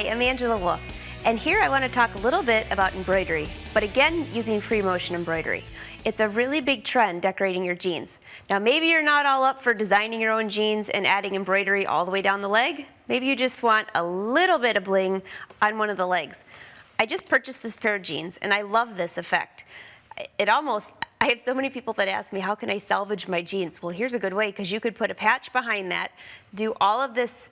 Hi, I'm Angela Wolf, and here I want to talk a little bit about embroidery, but again using free motion embroidery. It's a really big trend decorating your jeans. Now maybe you're not all up for designing your own jeans and adding embroidery all the way down the leg. Maybe you just want a little bit of bling on one of the legs. I just purchased this pair of jeans and I love this effect. I have so many people that ask me, how can I salvage my jeans? Well, here's a good way, because you could put a patch behind that, do all of this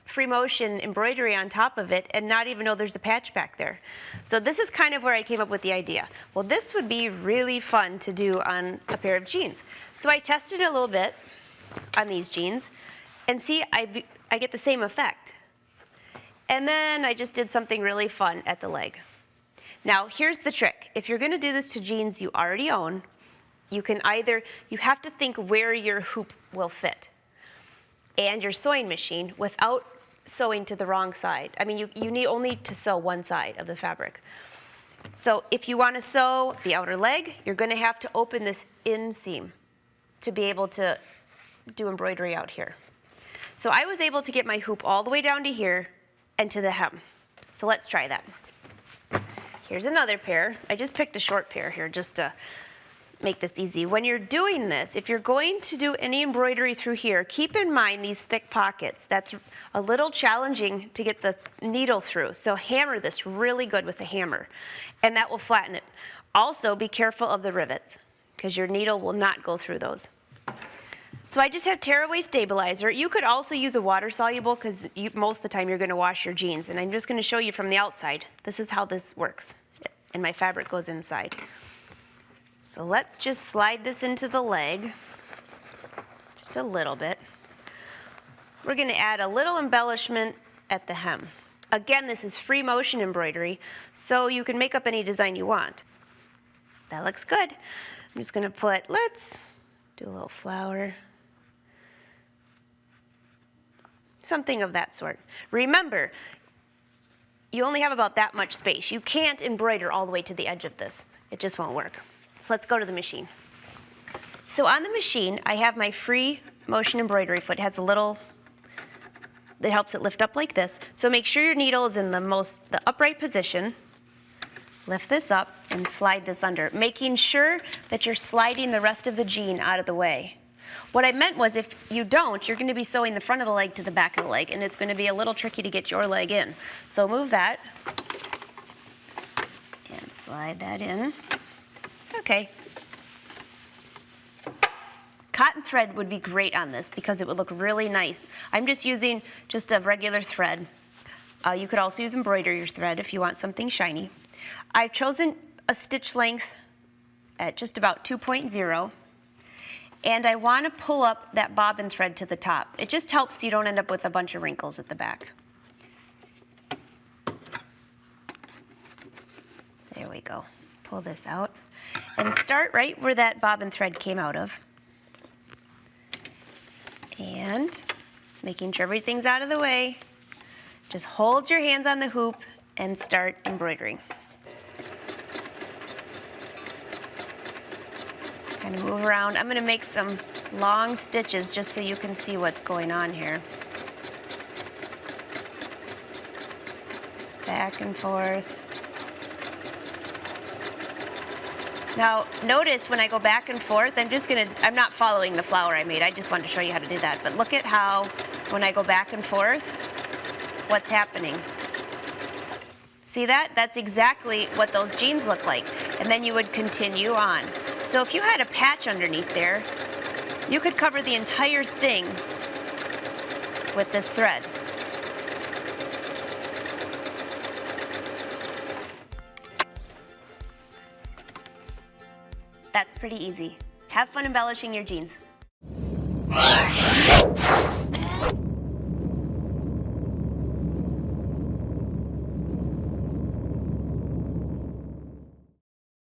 free motion embroidery on top of it and not even know there's a patch back there. So this is kind of where I came up with the idea. Well, this would be really fun to do on a pair of jeans. So I tested it a little bit on these jeans and see, I get the same effect. And then I just did something really fun at the leg. Now here's the trick. If you're gonna do this to jeans you already own, you have to think where your hoop will fit and your sewing machine without sewing to the wrong side. I mean, you need only to sew one side of the fabric. So if you want to sew the outer leg, you're going to have to open this inseam to be able to do embroidery out here. So I was able to get my hoop all the way down to here and to the hem. So let's try that. Here's another pair. I just picked a short pair here just to make this easy. When you're doing this, if you're going to do any embroidery through here, keep in mind these thick pockets. That's a little challenging to get the needle through. So hammer this really good with a hammer, and that will flatten it. Also, be careful of the rivets, because your needle will not go through those. So I just have tearaway stabilizer. You could also use a water soluble, because most of the time you're going to wash your jeans, and I'm just going to show you from the outside. This is how this works, and my fabric goes inside. So let's just slide this into the leg, just a little bit. We're going to add a little embellishment at the hem. Again, this is free motion embroidery, so you can make up any design you want. That looks good. I'm just going to let's do a little flower. Something of that sort. Remember, you only have about that much space. You can't embroider all the way to the edge of this. It just won't work. So let's go to the machine. So on the machine, I have my free motion embroidery foot. It has a little that helps it lift up like this. So make sure your needle is in the upright position. Lift this up and slide this under, making sure that you're sliding the rest of the jean out of the way. What I meant was, if you don't, you're going to be sewing the front of the leg to the back of the leg, and it's going to be a little tricky to get your leg in. So move that and slide that in. Okay. Cotton thread would be great on this because it would look really nice. I'm just using a regular thread. You could also use embroidery thread if you want something shiny. I've chosen a stitch length at just about 2.0, and I want to pull up that bobbin thread to the top. It just helps so you don't end up with a bunch of wrinkles at the back. There we go. Pull this out. And start right where that bobbin thread came out of. And making sure everything's out of the way, just hold your hands on the hoop and start embroidering. Just kind of move around. I'm going to make some long stitches just so you can see what's going on here. Back and forth. Now, notice when I go back and forth, I'm not following the flower I made. I just wanted to show you how to do that. But look at how, when I go back and forth, what's happening. See that? That's exactly what those jeans look like. And then you would continue on. So if you had a patch underneath there, you could cover the entire thing with this thread. That's pretty easy. Have fun embellishing your jeans.